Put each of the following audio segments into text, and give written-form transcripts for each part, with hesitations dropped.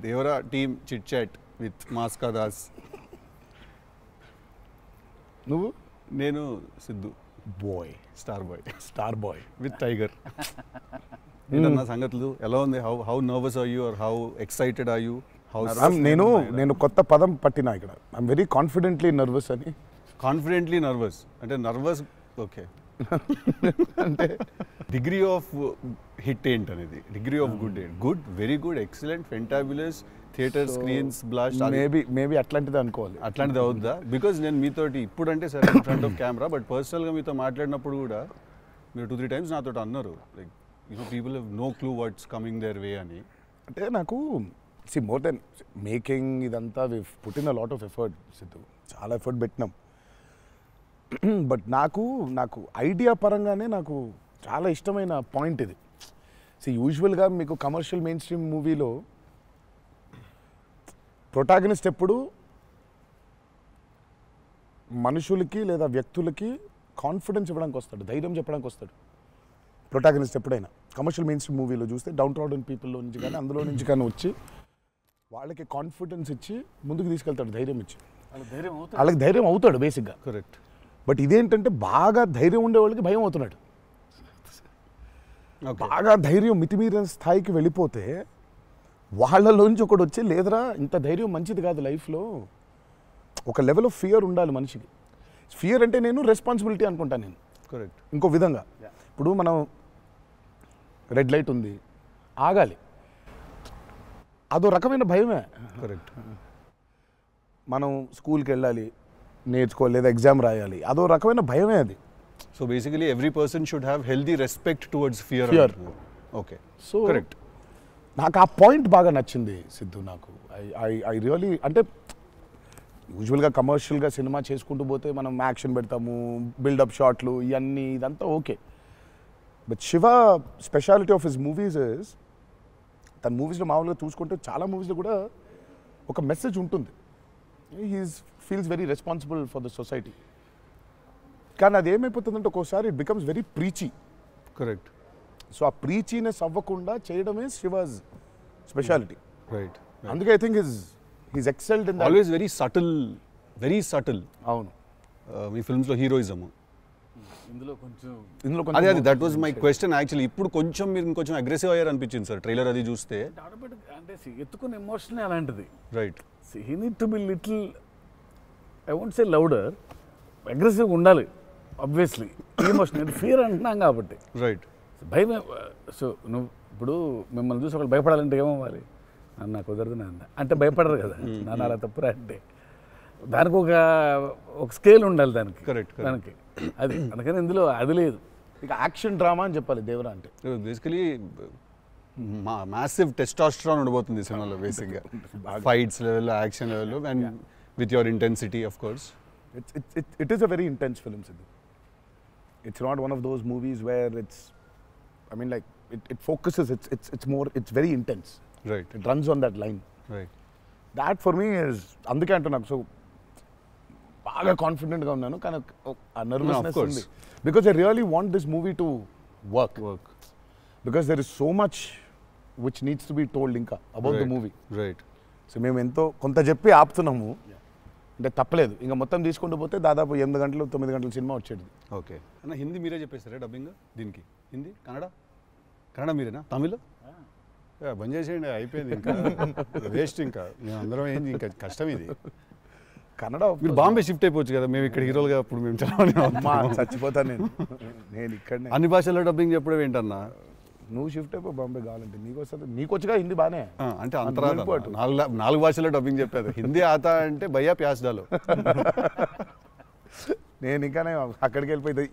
Devara team chit chat with Maska Das. నువ్వు నేను Siddhu boy star boy with with tiger. ఏంటన్నా సంగతులు ఎలా ఉంది? How nervous are you or how excited are you? నేను కొత్త పదం పట్టినా ఇక్కడ. ఐఎమ్ వెరీ కాన్ఫిడెంట్లీ నర్వస్ అని. కాన్ఫిడెంట్లీ నర్వస్ అంటే నర్వస్ ఓకే అంటే డిగ్రీ ఆఫ్ హిట్ ఏంటనేది, డిగ్రీ ఆఫ్ గుడ్ ఏంటి? Good, very good, excellent, fantabulous, theatre screens blast, maybe అట్లాంటిది అనుకోవాలి. అట్లాంటిది అవుద్దా? బికాజ్ నేను మీతోటి ఇప్పుడు అంటే సరే in front of camera, but పర్సనల్గా మీతో మాట్లాడినప్పుడు కూడా మీరు 2-3 times నాతో అన్నారు like people have no clue what's coming their way అని. అంటే నాకు మోర్ దెన్ మేకింగ్ ఇదంతా we put in a lot of effort Siddhu, చాలా ఎఫర్ట్ పెట్టినాం. బట్ నాకు ఐడియా పరంగానే నాకు చాలా ఇష్టమైన పాయింట్ ఇది. యూజువల్గా మీకు కమర్షియల్ మెయిన్ స్ట్రీమ్ మూవీలో ప్రొటాగనిస్ట్ ఎప్పుడు మనుషులకి లేదా వ్యక్తులకి కాన్ఫిడెన్స్ ఇవ్వడానికి వస్తాడు, ధైర్యం చెప్పడానికి వస్తాడు ప్రొటాగనిస్ట్ ఎప్పుడైనా. కమర్షియల్ మెయిన్ స్ట్రీమ్ మూవీలో చూస్తే డౌన్ ట్రాడన్ పీపుల్లో నుంచి కానీ అందులో నుంచి కానీ వచ్చి వాళ్ళకి కాన్ఫిడెన్స్ ఇచ్చి ముందుకు తీసుకెళ్తాడు, ధైర్యం ఇచ్చి. వాళ్ళకి ధైర్యం అవుతాడు బేసిక్గా. కరెక్ట్. బట్ ఇదేంటంటే బాగా ధైర్యం ఉండే వాళ్ళకి భయం అవుతున్నాడు. బాగా ధైర్యం మితిమీరిన స్థాయికి వెళ్ళిపోతే వాళ్ళలోంచి ఒకడు వచ్చి లేదరా ఇంత ధైర్యం మంచిది కాదు లైఫ్లో, ఒక లెవెల్ ఆఫ్ ఫియర్ ఉండాలి మనిషికి. ఫియర్ అంటే నేను రెస్పాన్సిబిలిటీ అనుకుంటాను నేను. కరెక్ట్. ఇంకో విధంగా ఇప్పుడు మనం రెడ్ లైట్ ఉంది, ఆగాలి, అదో రకమైన భయమే. కరెక్ట్. మనం స్కూల్కి వెళ్ళాలి, నేర్చుకోవాలి, లేదా ఎగ్జామ్ రాయాలి, అదో రకమైన భయమే అది. So basically every person should have healthy respect towards fear. Okay. So correct. నాకు ఆ పాయింట్ బాగా నచ్చింది సిద్ధు. నాకు ఐ రియలీ అంటే యూజువల్గా కమర్షియల్గా సినిమా చేసుకుంటూ పోతే మనం యాక్షన్ పెడతాము, బిల్డప్ షాట్లు, ఇవన్నీ ఇదంతా okay. But Shiva speciality of his movies is, తన మూవీస్లో మామూలుగా చూసుకుంటే చాలా మూవీస్లో కూడా ఒక మెసేజ్ ఉంటుంది. Feels very responsible for the society. కానీ అది ఏమైపోతుందంటే ఒక్కోసారి it becomes very preachy. Correct. So ఆ ప్రీచీనెస్ అవ్వకుండా చేయడమే శివాజ్ స్పెషాలిటీ. రైట్. అందుకే I think he's excelled in always very subtle. అవును. మీ ఫిల్మ్స్లో హీరోయిజం ఇందులో అదే that was my question actually. ఇప్పుడు కొంచెం మీరు ఇంకొంచెం అగ్రెసివ్ అయ్యారు అనిపించింది సార్ ట్రైలర్ అది చూస్తే. అంటే ఎత్తుకున్న ఎమోషన్ అలాంటిది. Right. He need to be little, I won't say louder, అగ్రెసివ్గా ఉండాలి ఆబ్వియస్లీ. ఎమోషన్ అంటే ఫియర్ అంటున్నాం కాబట్టి. రైట్. భయం. సో నువ్వు ఇప్పుడు మిమ్మల్ని చూసి ఒకళ్ళు భయపడాలంటే ఏమవ్వాలి? అన్న కుదరదు నాన్న అంటే భయపడరు కదా. నాన్న అలా తప్పురా అంటే దానికి ఒక స్కేల్ ఉండాలి దానికి. కరెక్ట్. దానికి అది అందుకని ఇందులో అది లేదు. ఇక యాక్షన్ డ్రామా అని చెప్పాలి దేవరా అంటే. బేసికలీ మ్యాసివ్ టెస్టాస్టెరాన్ ఉండబోతుంది సినిమాలో బేసిక్గా. Fights level, action level, and with your intensity of course. It is a very intense film, Sidhu. It's not one of those movies where it's, I mean, like it focuses. It's more. It's very intense. Right. It runs on that line. Right. That for me is అందుకే అంటున్నాను. So బాగా కాన్ఫిడెంట్గా ఉన్నాను, కానీ ఆ nervousness ఉంది. Because I really want this movie to work. Because there is so much which needs to be told ఇంకా about the movie. Right. So మేము ఎంతో కొంత చెప్పి ఆపుతున్నాము అంటే తప్పలేదు. ఇంకా మొత్తం తీసుకుంటూ పోతే దాదాపు 8 గంటలు 9 గంటల సినిమా వచ్చేది. ఓకే అన్న, హిందీ మీరే చెప్పేస్తారా డబ్బింగ్ దీనికి? హిందీ, కన్నడ మీరేనా? తమిళ్ బంద్ చేసేయండి, అయిపోయింది ఇంకా వేస్ట్. ఇంకా మేము అందరం ఏంది, ఇంకా కష్టం ఇది. కన్నడ మీరు బాంబే షిఫ్ట్ అయిపోవచ్చు కదా, మేము ఇక్కడ హీరోలుగా అప్పుడు మేము చచ్చిపోతాను నేను ఇక్కడ. అన్ని భాషల్లో డబ్బింగ్ చెప్పడం ఏంటన్నా? నువ్వు షిఫ్ట్ అయిపో బాంబే కావాలంటే నీకు వస్తుంది. నీకు వచ్చుగా హిందీ బాగానే అంటే అంతరా 4 భాషల్లో డబ్బింగ్ చెప్పారు. హిందీ ఆతా అంటే భయ్యా ప్యాస్ డాలో. నేను ఇంకానే అక్కడికి వెళ్ళిపోయి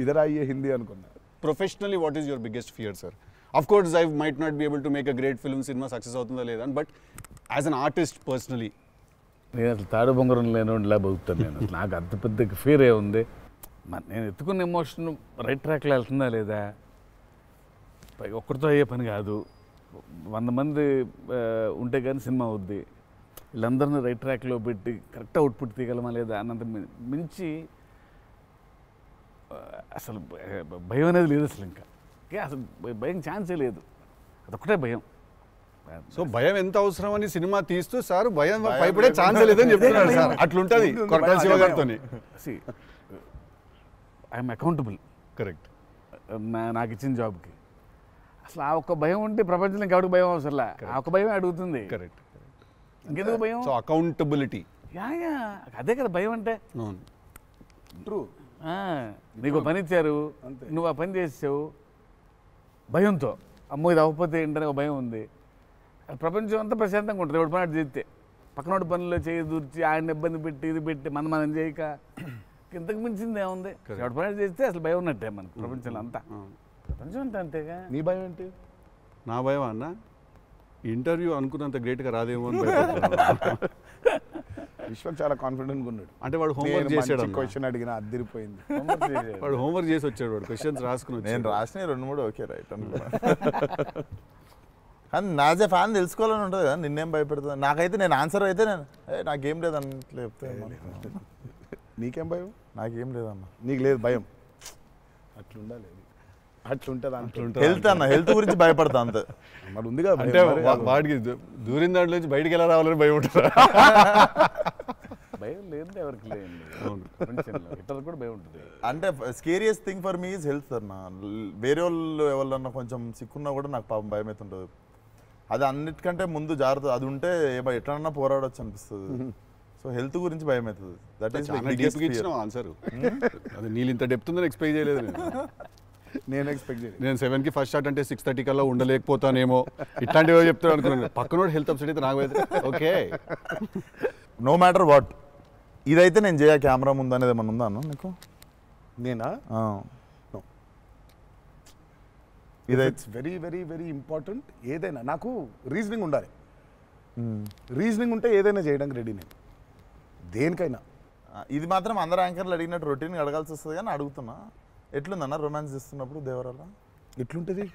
ఇదరా అయ్యే హిందీ అనుకున్నా. Professionally what is your biggest fear sir? Of course I might not be able to make a great film, cinema success అవుతుందా లేదా, but as an artist personally నేను అసలు తాడు బొంగరం లేనిలా బతుకుతాను నేను. నాకు అంత పెద్ద ఫియర్ ఏ ఉంది. నేను ఎత్తుకున్న ఎమోషన్ రైట్ ట్రాక్లో వెళ్తుందా లేదా, పైగా ఒక్కరితో అయ్యే పని కాదు. 100 మంది ఉంటే కానీ సినిమా అవుద్ది. వీళ్ళందరినీ రైట్ ట్రాక్లో పెట్టి కరెక్ట్ అవుట్పుట్ తీయగలమా లేదా అన్నంత మించి అసలు భయం అనేది లేదు అసలు. ఇంకా అసలు భయం ఛాన్సే లేదు. అదొక్కటే భయం. సో భయం ఎంత అవసరం అని సినిమా తీస్తూ సార్ భయం భయపడే ఛాన్స్ లేదని చెప్తున్నాడు సార్. అట్లుంటది కొరటాల శివ గారితో. I'm accountable. కరెక్ట్. నాకు ఇచ్చిన జాబ్కి అసలు ఆ ఒక్క భయం ఉంటే ప్రపంచంలో ఇంకెవరికి భయం అవసరంలా. ఆ ఒక్క భయం అడుగుతుంది. కరెక్ట్. ఇంకెందుకు భయం? So accountability. యా అదే కదా భయం అంటే. ట్రూ. నీకు పని ఇచ్చారు, నువ్వు ఆ పని చేసావు భయంతో, అమ్మో ఇది అవ్వకపోతే ఏంటనే ఒక భయం ఉంది. ప్రపంచం అంతా ప్రశాంతంగా ఉంటుంది ఎవడు పని అటు చేస్తే. పక్కనోడి పనుల్లో చేయి దూర్చి ఆయన ఇబ్బంది పెట్టి ఇది పెట్టి మనం చేయక ఇంతకు మించింది ఏముంది? ఎవడు పని చేస్తే అసలు భయం ఉన్నట్టే మనకు ప్రపంచంలో అంతా. ప్రపంచం అంతా అంతేగా. నీ భయం ఏంటి? నా భయం అన్న ఇంటర్వ్యూ అనుకున్నంత గ్రేట్గా రాదేమో అని భయపడుతున్నాను. విశ్వక్ చాలా కాన్ఫిడెంట్గా ఉన్నాడు. అంటే వాడు హోంవర్క్ చేసాడు. క్వశ్చన్ అడిగినా అదిరిపోయింది. వాడు హోంవర్క్ చేసి వచ్చాడు. వాడు క్వశ్చన్స్ రాసుకుని నేను రాసిన 2-3 ఓకే రైట్ అనుకున్నా. కానీ నాజే ఫ్యాన్ తెలుసుకోవాలని ఉంటుంది కదా, నిన్నేం భయపెడుతుంది. నాకైతే నేను ఆన్సర్ అయితే నేను నాకేం లేదన్న చెప్తే నీకేం భయం? నాకేం లేదన్న. నీకు లేదు భయం? అట్లుండాలి. అట్లుంటుంది. హెల్త్ అన్న, హెల్త్ గురించి భయపడతా అంతే. మరి ఉంది కదా అంటే వాడికి దూరిన దాంట్లో నుంచి బయటికి ఎలా రావాలని భయం ఉంటుంది. భయం లేదు ఎవరికి లేదు. ఇతరులకు కూడా భయం ఉంటుంది. అంటే scariest thing for me is health అన్న. వేరే వాళ్ళు ఎవరన్నా కొంచెం సిక్కున్నా కూడా నాకు పాపం భయం అవుతుంటుంది. అది అన్నిటికంటే ముందు జాగ్రత్త. అది ఉంటే ఎట్లన్నా పోరాడొచ్చు అనిపిస్తుంది. సో హెల్త్ గురించి భయం అవుతుంది. That is answer. అది నీళ్ళు ఇంత డెప్త్ ఉందని ఎక్స్పెక్ట్ చేయలేదు నేను ఎక్స్పెక్ట్ చేయలేదు. నేను 7కి ఫస్ట్ షాట్ అంటే 6:30 కల్లా ఉండలేకపోతానేమో ఇట్లాంటివి చెప్తాను అనుకున్నాను. పక్కనోడు హెల్త్ అప్సెట్ అయితే నాకు ఓకే. నో మ్యాటర్ వాట్ ఇదైతే నేను చేయ కెమెరా ముందు అనేది ఏమన్నా ఉందా అన్న నీకు? నేనా? ఇదైతే వెరీ వెరీ వెరీ ఇంపార్టెంట్. ఏదైనా నాకు రీజనింగ్ ఉండాలి. రీజనింగ్ ఉంటే ఏదైనా చేయడానికి రెడీ నేను, దేనికైనా. ఇది మాత్రం అందరు యాంకర్లు అడిగినట్టు రొటీన్గా అడగాల్సి వస్తుంది కానీ అడుగుతున్నా. ఎట్లుందన్న రొమాన్స్ చేస్తున్నప్పుడు దేవరాల? ఎట్లుంటుంది?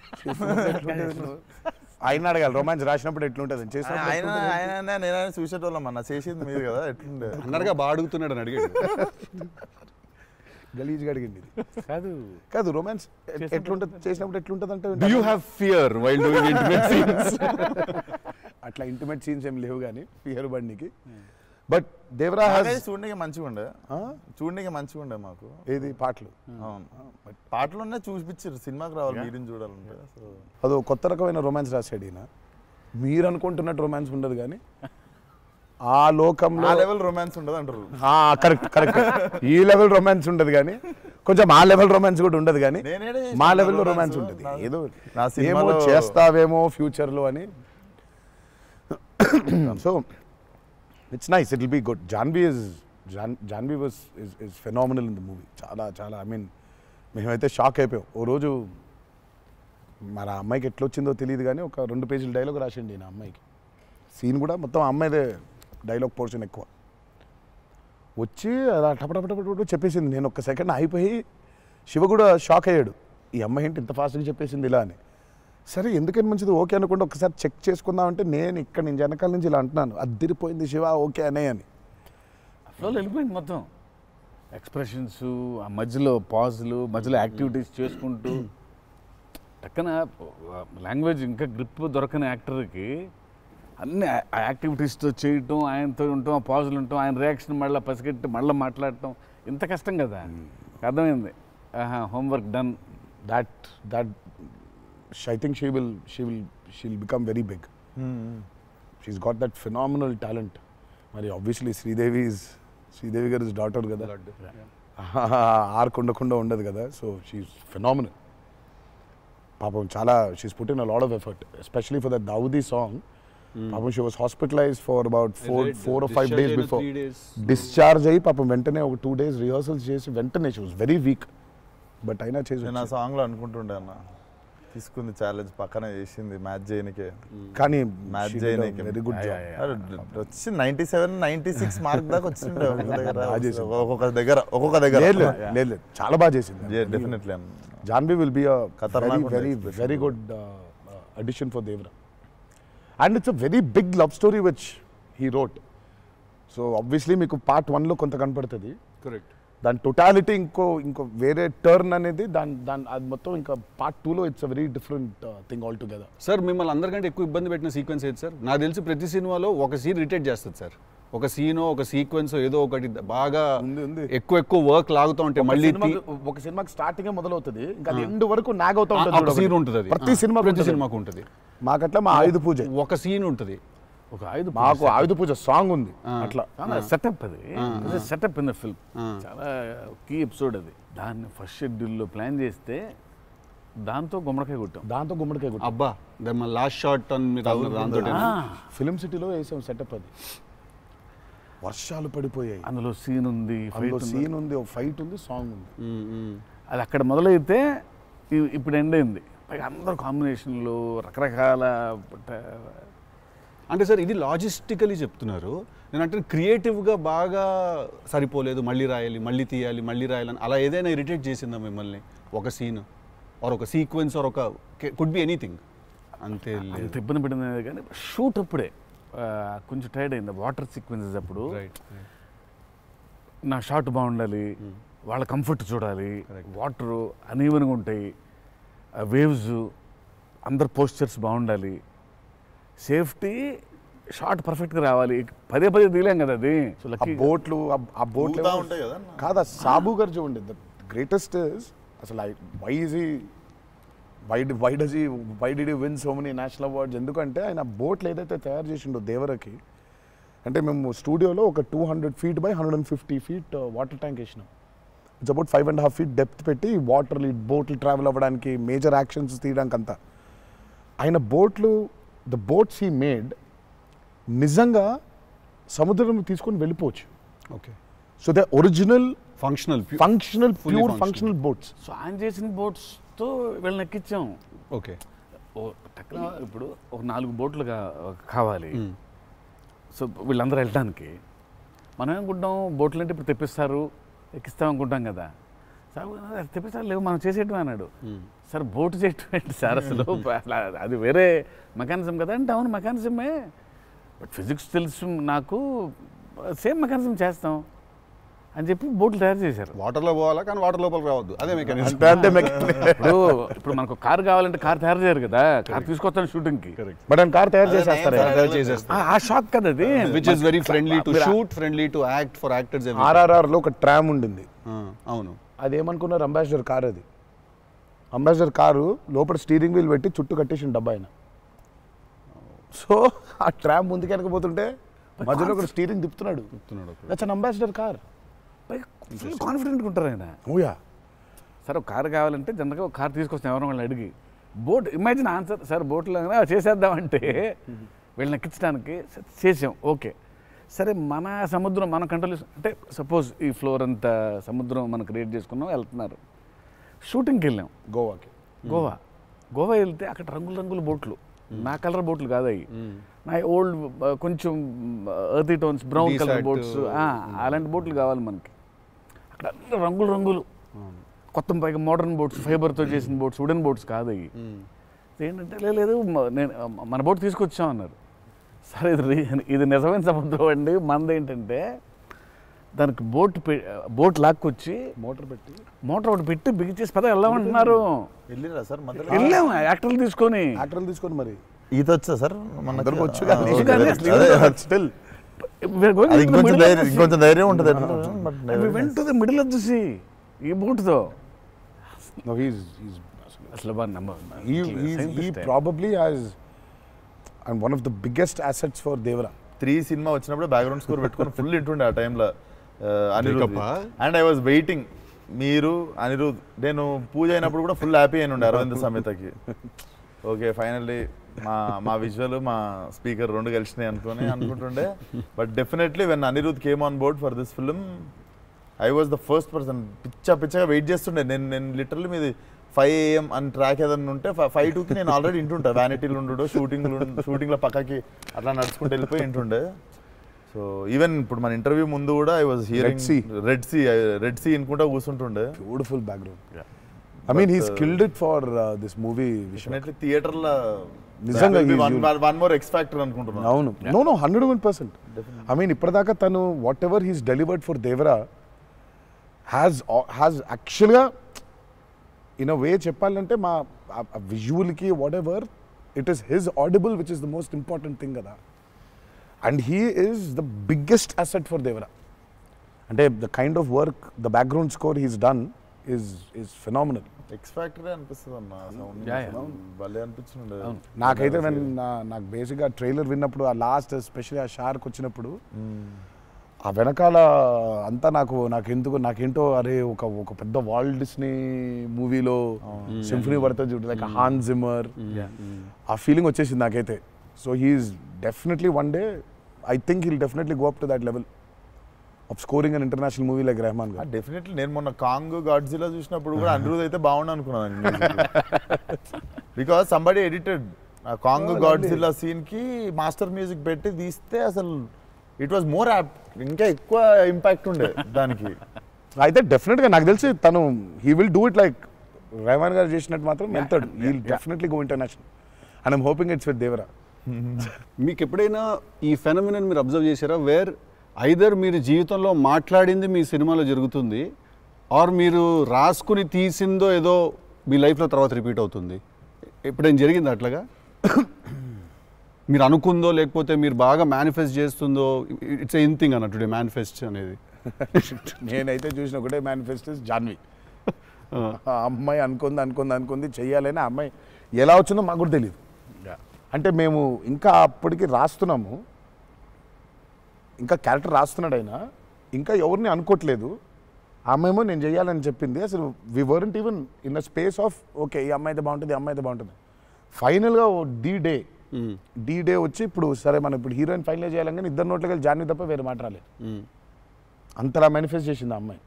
ఆయన అడగాలి. రొమాన్స్ రాసినప్పుడు ఎట్లుంటుంది? ఆయన నేను చూసేటోళ్ళం అన్న, చేసింది మీరు కదా, ఎట్లుండే అన్నారుగా బాగా అడుగుతున్నాడు అని అడిగాడు. గలీజ్గా అడిగింది. కాదు కాదు రొమాన్స్ ఎట్లుంటుంది చేసినప్పుడు ఎట్లుంటుంది అంటే Do you have fear while doing intimate scenes? అట్లా ఇంటిమేట్ సీన్స్ ఏం లేవు కానీ ఫియర్ బండికి. బట్ దేవరా చూడడానికి మంచిగా ఉండే మాకు. ఏది పాటలు? అవును, పాటలున్నా చూపించారు. సినిమాకి రావాలి మీరిని చూడాలంటే. అదో కొత్త రకమైన రొమాన్స్ రాశాడు ఈయన. మీరు అనుకుంటున్నట్టు రొమాన్స్ ఉండదు కానీ ఆ లోకంలో లెవెల్ రొమాన్స్ ఉండదు అంటారు. Correct correct. ఈ లెవెల్ రొమాన్స్ ఉండదు కానీ కొంచెం ఆ లెవెల్ రొమాన్స్ కూడా ఉండదు కానీ మా లెవెల్లో రొమాన్స్ ఉంటుంది. ఏదో ఏమో చేస్తావేమో ఫ్యూచర్లో అని. So it's nice, it will be good. Janhvi is phenomenal in the movie. చాలా చాలా ఐ మీన్ మేమైతే షాక్ అయిపోయాం. ఓ రోజు మరి ఆ అమ్మాయికి ఎట్లా వచ్చిందో తెలియదు కానీ ఒక 2 పేజీల డైలాగ్ రాసిండి నా అమ్మాయికి. సీన్ కూడా మొత్తం అమ్మాయిదే డైలాగ్ పోర్షన్ ఎక్కువ. వచ్చి అలా టపటపటపట చెప్పేసింది. నేను ఒక్క సెకండ్ అయిపోయి శివ కూడా షాక్ అయ్యాడు. ఈ అమ్మాయి ఏంటి ఇంత ఫాస్ట్గా చెప్పేసింది ఇలా అని. సరే ఎందుకని మంచిది ఓకే అనుకుంటే ఒకసారి చెక్ చేసుకుందామంటే నేను ఇక్కడ నుంచి వెనకాల నుంచి ఇలా అంటున్నాను, అద్దిరిపోయింది శివ ఓకే అనే అని. ఫ్లోలో వెళ్ళిపోయింది మొత్తం. ఎక్స్ప్రెషన్స్, ఆ మధ్యలో పాజులు, మధ్యలో యాక్టివిటీస్ చేసుకుంటూ టక్కన లాంగ్వేజ్ ఇంకా గ్రిప్ దొరకని యాక్టర్కి అన్ని ఆ యాక్టివిటీస్తో చేయటం, ఆయనతో ఉండటం, ఆ పాజులు ఉండటం, ఆయన రియాక్షన్ మళ్ళీ పసిగట్టి మళ్ళీ మాట్లాడటం ఇంత కష్టం కదా. అర్థమైంది. Homework done. That I think she'll become very big. She's got that phenomenal talent. మరి obviously శ్రీదేవి గారి డాటర్ కదా, ఆర్క్ ఉండదు కదా. So she's phenomenal. పాపం చాలా she's put in a lot of effort, especially for that Daavudi song. పాపం she was hospitalized for about 4 or 5 days before. Discharge అయ్యి పాపం వెంటనే ఒక 2 days రిహర్సల్స్ చేసి వెంటనే she was very weak. But అయినా చేసి నేను ఆ సాంగ్లో అనుకుంటుండే అన్న, తీసుకుంది ఛాలెంజ్ పక్కన చేసింది మ్యాచ్ చేయనికే. కానీ మ్యాచ్ చేయనికే వెరీ గుడ్ జాబ్. వచ్చి 97, 96 మార్క్ దాకా వచ్చిండే ఒక్కొక్క దగ్గర. లేదు చాలా బాగా చేసింది. Definitely Janhvi will be very good addition for Devara. And it's a very big love story which he wrote. So obviously మీకు పార్ట్ 1లో కొంత కనపడుతుంది. కరెక్ట్. దాని టోటాలిటీ ఇంకో వేరే టర్న్ అనేది దాని అది మొత్తం ఇంకా పార్ట్ 2లో it's a very different thing all together. Sir మిమ్మల్ని అందరికంటే ఎక్కువ ఇబ్బంది పెట్టిన సీక్వెన్స్ ఏది సార్? నాకు తెలిసి ప్రతి సినిమాలో ఒక సీన్ రిటేట్ చేస్తుంది సార్. ఒక సీనో ఒక సీక్వెన్స్ ఏదో ఒకటి బాగా ఎక్కువ వర్క్ లాగుతూ ఉంటే మళ్ళీ ఒక సినిమాకి స్టార్టింగ్ మొదలవుతుంది ఇంకా ఎండ్ వరకు నాగ్ అవుతా ఉంటుంది. సీన్ ఉంటుంది, ప్రతి సినిమాకు ఉంటుంది. మాకట్లా మా ఆయుధ పూజ ఒక సీన్ ఉంటుంది, మాకు ఆయుధ పూజ సాంగ్ ఉంది. అట్లా సెటప్ అది సెటప్ ఇన్ ద ఫిల్మ్ చాలా కీ ఎపిసోడ్ అది. దాన్ని ఫస్ట్ షెడ్యూల్లో ప్లాన్ చేస్తే దాంతో గుమ్మడికాయ కొట్టాం. అబ్బా లాస్ట్ షాట్ దాంతో ఫిలిం సిటీలో వేసాం సెటప్. అది వర్షాలు పడిపోయాయి, అందులో సీన్ ఉంది, ఫైట్ ఉంది, సాంగ్ ఉంది. అది అక్కడ మొదలైతే ఇప్పుడు ఎండ్ అయింది. పైగా అందరూ కాంబినేషన్లు రకరకాల. అంటే సార్ ఇది లాజిస్టికలీ చెప్తున్నారు, నేను అంటే క్రియేటివ్గా బాగా సరిపోలేదు, మళ్ళీ రాయాలి, మళ్ళీ తీయాలి, మళ్ళీ రాయాలని అలా ఏదైనా ఇరిటేట్ చేసిందా మిమ్మల్ని? ఒక సీన్ ఆర్ ఒక సీక్వెన్స్ ఆర్ ఒక కుడ్ బి ఎనీథింగ్ అంతే అంత ఇబ్బంది పడింది. కానీ షూట్ అప్పుడే కొంచెం టైర్డ్ అయింది. వాటర్ సీక్వెన్సెస్ అప్పుడు నా షాట్ బాగుండాలి, వాళ్ళ కంఫర్ట్ చూడాలి, వాటరు అనీవెన్గా ఉంటాయి, వేవ్స్, అందరు పోస్చర్స్ బాగుండాలి, సేఫ్టీ, షాట్ పర్ఫెక్ట్గా రావాలి. పదే తీయలేం కదా అది. సో బోట్లు ఉంటాయి కదా కాదా. సాబు గారు చూడండి, ద గ్రేటెస్ట్ అసలు why did you win so many national awards? ఎందుకంటే ఆయన బోట్లు ఏదైతే తయారు చేసిండో దేవరకి, అంటే మేము స్టూడియోలో ఒక 200 feet by 150 feet water tank వేసినాం. ఇట్స్ అబౌట్ 5.5 feet డెప్త్ పెట్టి బోట్లు ట్రావెల్ అవ్వడానికి, మేజర్ యాక్షన్స్ తీయడానికి అంతా. ఆయన ద బోట్స్ హీ మేడ్ నిజంగా సముద్రం తీసుకొని వెళ్ళిపోవచ్చు. Okay, so they original functional pure functional boats. So ఆయన చేసిన బోట్స్తో వీళ్ళని ఎక్కించాం. ఓకే, ఇప్పుడు ఒక 4 బోట్లు కావాలి. సో వీళ్ళందరూ వెళ్ళడానికి మనం ఏమనుకుంటాం, బోట్లు అంటే ఇప్పుడు తెప్పిస్తారు, ఎక్కిస్తాం అనుకుంటాం కదా. సార్ తెప్పిస్తారు, లేవు మనం చేసేయటం అన్నాడు. సార్ బోటు చేయటం ఏంటి సార్ అసలు, అది వేరే మెకానిజం కదా అంటే. అవును మెకానిజమే, బట్ ఫిజిక్స్ తెలుసు నాకు, సేమ్ మెకానిజం చేస్తాం అని చెప్పి బోట్లు తయారు చేశారు. వాటర్లో పోవాలా కానీ వాటర్ లోపలికి రావద్దు, అదే మెకానిజం. ఇప్పుడు మనకు కార్ కావాలంటే కార్ తయారు చేయరు కదా, కార్ తీసుకొస్తాను షూటింగ్కి, బట్ ఆయన కార్ తయారు చేసేస్తారు. ఆ షాక్ కదా అది. Which is very friendly to shoot, friendly to act for actors. RRR లో ఒక ట్రామ్ ఉండింది. అవును, అదేమనుకున్నారు, అంబాసిడర్ కార్. అది అంబాసిడర్ కారు లోపల స్టీరింగ్ వీల్ పెట్టి చుట్టూ కట్టేసిన డబ్బా ఆయన. సో ఆ ట్రామ్ ముందుకు వెనకపోతుంటే మధ్యలో ఒక స్టీరింగ్ తిప్పుతున్నాడు. That's an Ambassador car. Full కాన్ఫిడెంట్గా ఉంటారు ఆయన. ఓయా సార్ ఒక కారు కావాలంటే జనరల్గా ఒక కారు తీసుకొస్తాం ఎవరైనా వాళ్ళని అడిగి. బోట్ ఇమాజిన్ ఆన్సర్ సార్ బోట్లో చేసేద్దామంటే వీళ్ళని ఎక్కించడానికి చేసాం. ఓకే సరే, మన సముద్రం మన కంట్రోల్ అంటే సపోజ్ ఈ ఫ్లోర్ అంతా సముద్రం మనం క్రియేట్ చేసుకున్నాం, వెళ్తున్నారు. షూటింగ్కి వెళ్ళాం గోవా వెళ్తే అక్కడ రంగుల బోట్లు, నా కలర్ బోట్లు కాదు అవి, నా ఓల్డ్ కొంచెం ఎర్తీ టోన్స్ బ్రౌన్ కలర్ బోట్స్, అలాంటి బోట్లు కావాలి మనకి. అక్కడ అన్ని రంగులు కొత్త పైగా మోడర్న్ బోట్స్, ఫైబర్తో చేసిన బోట్స్, వుడెన్ బోట్స్ కాదు అవి. ఏంటంటే లేదు నేను మన బోట్ తీసుకొచ్చాం అన్నారు. సరే ఇది నిజమైన సముద్రం అండి. మనది ఏంటంటే దానికి బోట్ లాక్కొచ్చి మోటార్ ఒకటి పెట్టి బిగించేసి పద వెళ్ళామంటున్నారు. వెళ్ళిరా సార్? వెళ్ళాము యాక్టర్లు తీసుకొని మరి ఈత వచ్చా సార్? మనకు వచ్చు, ఇంకొంచెం ధైర్యం ఉంటుంది. Went to the middle of the sea ఈ బోట్తో. అసలు he probably has and one of the biggest assets for Devara. 3 cinema వచ్చినప్పుడు బ్యాక్గ్రౌండ్ స్కోర్ పెట్టుకొని ఫుల్ ఇంటుండే ఆ టైంలో Anirudh. And I was waiting, మీరు అనిరుద్ నేను పూజ అయినప్పుడు కూడా ఫుల్ హ్యాపీ అయిన ఉండే అరవింద్ సమేతకి. ఓకే ఫైనల్లీ మా విజువల్ మా స్పీకర్ 2 కలిసినాయి అనుకుంటుండే. But definitely when Anirudh came on board for this film I was the first person. పిచ్చగా వెయిట్ చేస్తుండే. నేను లిటరల్లీ మీది 5 AM అని ట్రాక్ ఏదన్నా ఉంటే 5:02కి నేను ఆల్రెడీ ఇంటుంటా. వ్యానిటీలు ఉండు, షూటింగ్లో పక్కకి అట్లా నడుచుకుంటూ వెళ్ళిపోయి ఇంటుండే. సో ఈవెన్ ఇప్పుడు మన ఇంటర్వ్యూ ముందు కూడా I was hearing Red Sea అనుకుంటా కూర్చుంటుండే. Beautiful background. I mean he's killed it for this movie. Definitely థియేటర్లో నిజంగా వన్ మోర్ ఎక్స్ ఫ్యాక్టర్ అనుకుంటున్నాను. అవును, నో 101%. I mean ఇప్పటిదాకా తను whatever he's delivered for Devara has యాక్చువల్గా ఇన్ అ వే చెప్పాలంటే మా విజువల్కి whatever it is his audible which is the most important thing కదా. And he is the biggest asset for Devara. అంటే the kind of work the background score he's done is phenomenal. X factory అనిపిస్తుంది అన్న sound భలే అనిపించింది నాకైతే నాకు బేసిక్గా trailer విన్నప్పుడు ఆ లాస్ట్ ఎస్పెషల్లీ ఆ షార్క్ వచ్చినప్పుడు ఆ వెనకాల అంతా నాకేంటో అరే ఒక పెద్ద వాల్ట్ డిస్నీ మూవీలో సింఫనీ పడుతుంది చూడు లైక్ హాన్ జిమ్మర్ ఆ ఫీలింగ్ వచ్చేసింది నాకైతే. So he's definitely one day I think he'll definitely go up to that level of scoring an international movie like Rahman garu. డెఫినెట్లీ నేను మొన్న కాంగ్ గాడ్జిలా చూసినప్పుడు కూడా అనిరుద్ అయితే బాగుండు అనుకున్నాను బికాస్ సంబడి ఎడిటెడ్ ఆ కాంగ్ గాడ్జిలా సీన్ కి మాస్టర్ మ్యూజిక్ పెట్టి తీస్తే అసలు ఇట్ వాజ్ మోర్ యాప్ట్, ఇంకా ఎక్కువ ఇంపాక్ట్ ఉండే దానికి. అయితే డెఫినెట్గా నాకు తెలిసి తను he will do it like Rahman garu చేసినట్టు మాత్రం వెళ్తాడు. He will definitely go international and I'm hoping it's with Devara. మీకు ఎప్పుడైనా ఈ ఫెనమినన్ మీరు అబ్జర్వ్ చేశారా వేర్ ఐదర్ మీరు జీవితంలో మాట్లాడింది మీ సినిమాలో జరుగుతుంది ఆర్ మీరు రాసుకుని తీసిందో ఏదో మీ లైఫ్లో తర్వాత రిపీట్ అవుతుంది? ఎప్పుడైనా జరిగింది అట్లాగా? మీరు అనుకుందో లేకపోతే మీరు బాగా మేనిఫెస్ట్ చేస్తుందో? ఇట్స్ ఎన్ థింగ్ అన్న టుడే మేనిఫెస్ట్ అనేది. నేనైతే చూసిన ఒకటే మేనిఫెస్ట్ జాన్వి. ఆ అమ్మాయి అనుకుంది చెయ్యాలని. ఆ అమ్మాయి ఎలా వచ్చిందో మాకు కూడా తెలియదు. అంటే మేము ఇంకా అప్పటికి రాస్తున్నాము, ఇంకా క్యారెక్టర్ రాస్తున్నాడు ఆయన, ఇంకా ఎవరిని అనుకోవట్లేదు. ఆ అమ్మాయేమో నేను చెయ్యాలని చెప్పింది. అసలు we weren't even in a space of okay ఈ అమ్మాయి అయితే బాగుంటుంది. ఫైనల్గా డీ డే వచ్చి ఇప్పుడు సరే మనం ఇప్పుడు హీరోయిన్ ఫైనల్ చేయాలని కానీ ఇద్దరు నోట్లకి వెళ్ళి జాన్వి తప్ప వేరే మాట రాలేదు. అంతలా మేనిఫెస్ట్ చేసింది ఆ అమ్మాయి.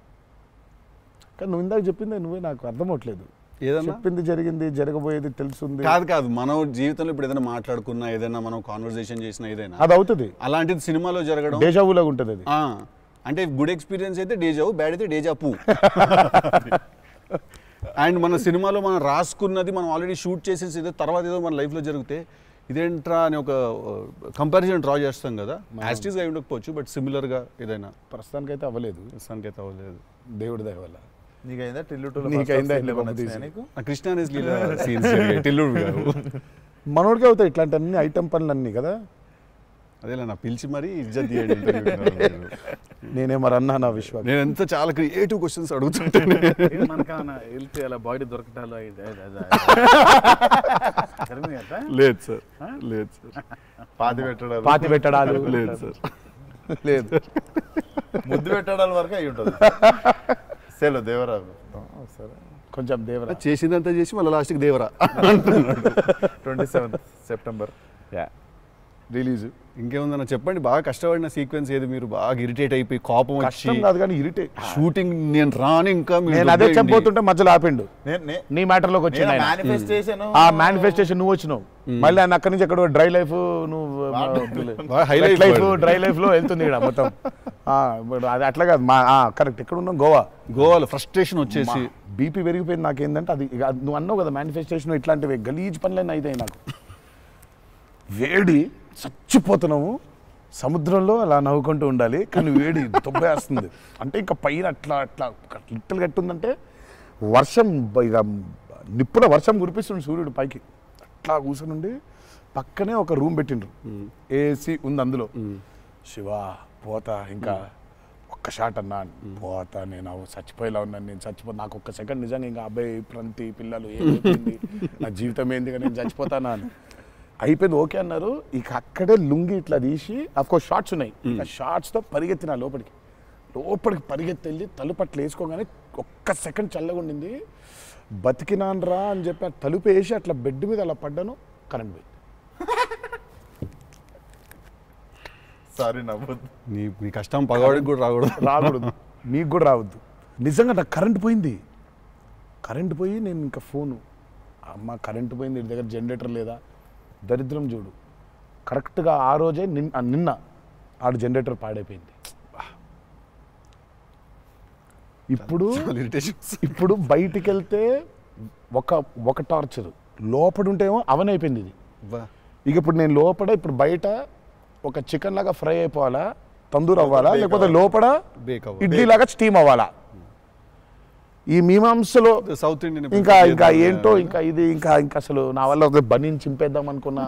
కానీ నువ్వు ఇందాక చెప్పింది నువ్వే నాకు అర్థం అవట్లేదు. చెప్పింది జరిగింది, జరగబోయేది తెలుస్తుంది. కాదు మనం జీవితంలో ఇప్పుడు ఏదైనా మాట్లాడుకున్నా, ఏదైనా మనం కాన్వర్సేషన్ చేసినా ఏదైనా అది అవుతుంది. అలాంటిది సినిమాలో జరగడం డేజావులాగా ఉంటుంది అది. అంటే గుడ్ ఎక్స్పీరియన్స్ అయితే డేజావు, బ్యాడ్ అయితే డేజాపు. అండ్ మన సినిమాలో మనం రాసుకున్నది మనం ఆల్రెడీ షూట్ చేసేసి తర్వాత ఏదో మన లైఫ్లో జరిగితే ఇదేంట్రా అని ఒక కంపారిజన్ డ్రా చేస్తాం కదా. యాస్టీస్గా ఉండకపోవచ్చు బట్ సిమిలర్గా ఏదైనా. ప్రస్తుతానికైతే అవ్వలేదు. దేవుడి దయ వల్ల. నీకైందా కృష్ణ టిల్లుడు మనోడికి అవుతాయి ఇట్లాంటి అన్ని ఐటమ్ పనులన్నీ కదా. అదేలా నా పిలిచి మరీ ఇజ్జత్ తీయండి. నేనే మరి అన్నా నా విశ్వాసం. నేను ఎంత చాలా క్రియేటివ్ క్వశ్చన్స్ అడుగుతుంటాను. వెళ్తే అలా బాడీ దొరకటాలో లేదు సార్, పాతి పెట్టడాలు లేదు సార్, లేదు ముద్దు పెట్టడాల వరకు అయి ఉంటుంది. సెలవు దేవరా సరే కొంచెం దేవరా చేసిందంతా చేసి మళ్ళీ లాస్ట్కి దేవరా 27 సెప్టెంబర్ రిలీజ్. ఇంకేముందన్న చెప్పండి. బాగా కష్టపడిన సీక్వెన్స్ ఏది? మీరు బాగా ఇరిటేట్ అయిపోయి కోపం వచ్చి కాదు కానీ ఇరిటేట్ షూటింగ్ నేను రాను ఇంకా నేను అదే చెప్పబోతుంటే మధ్యలో ఆపిండు. నీ మ్యాటర్లోకి వచ్చింది ఆ మేనిఫెస్టేషన్. నువ్వు వచ్చినావు మళ్ళీ ఆయన అక్కడి నుంచి ఎక్కడో డ్రై లైఫ్, నువ్వు హైలైట్ లైఫ్ డ్రై లైఫ్ లో వెళ్తుంది ఇక్కడ మొత్తం. అది అట్లా కాదు. కరెక్ట్. ఎక్కడ ఉన్నాం? గోవాలో ఫ్రస్ట్రేషన్ వచ్చేసి బీపీ పెరిగిపోయింది. నాకేందంటే అది నువ్వు అన్నావు కదా మేనిఫెస్టేషన్ ఇట్లాంటివి గలీజ్ పనులన్నీ అయితాయి నాకు. వేడి చచ్చిపోతున్నాము సముద్రంలో అలా నవ్వుకుంటూ ఉండాలి కానీ వేడి దొబ్బేస్తుంది. అంటే ఇంకా పైన అట్లా లిట్టలు కట్టుందంటే వర్షం ఇక నిప్పుల వర్షం కురిపిస్తుంది సూర్యుడు పైకి. అట్లా కూర్చొని పక్కనే ఒక రూమ్ పెట్టిండ్రు, ఏసీ ఉంది అందులో. శివా పోతా ఇంకా ఒక్క షాట్ అన్నా పోతా, నేను చచ్చిపోయేలా ఉన్నాను, నేను చచ్చిపో నాకు ఒక్క సెకండ్ నిజంగా ఇంకా అబ్బాయి ప్రంతి పిల్లలు ఏమైపోయింది నా జీవితం ఏంది నేను చచ్చిపోతానా అని అయిపోయింది. ఓకే అన్నారు. ఇక అక్కడే లుంగి ఇట్లా తీసి అఫ్కోర్స్ షార్ట్స్ ఉన్నాయి, ఆ షార్ట్స్తో పరిగెత్తిన లోపలికి పరిగెత్తి వెళ్ళి తలుపు అట్లా వేసుకోగానే ఒక్క సెకండ్ చల్లగా ఉండింది. బతికినాన్రా అని చెప్పి ఆ తలుపు వేసి అట్లా బెడ్ మీద అలా పడ్డాను, కరెంట్ పోయింది. సారీ నవ్వద్దు, నీ కష్టం పగవాడికి కూడా రాకూడదు మీకు కూడా రావద్దు. నిజంగా నాకు కరెంట్ పోయింది. కరెంట్ పోయి నేను ఇంకా ఫోను, అమ్మ కరెంట్ పోయింది, ఇంటి దగ్గర జనరేటర్ లేదా, దరిద్రం చూడు. కరెక్ట్గా ఆ రోజే నిన్న ఆడు జనరేటర్ పాడైపోయింది. ఇప్పుడు బయటికి వెళ్తే ఒక టార్చర్, లోపల ఉంటేమో అవన్ అయిపోయింది ఇది. ఇక ఇప్పుడు నేను లోపల ఇప్పుడు బయట ఒక చికెన్ లాగా ఫ్రై అయిపోవాలా, తందూరు అవ్వాలా, లేకపోతే లోపల ఇడ్లీ లాగా స్టీమ్ అవ్వాలా. ఈ మీమాంసలో సౌత్ ఇండియన్ ఇంకా ఏంటో ఇంకా అసలు నా వల్ల బనీని చింపేద్దాం అనుకున్నా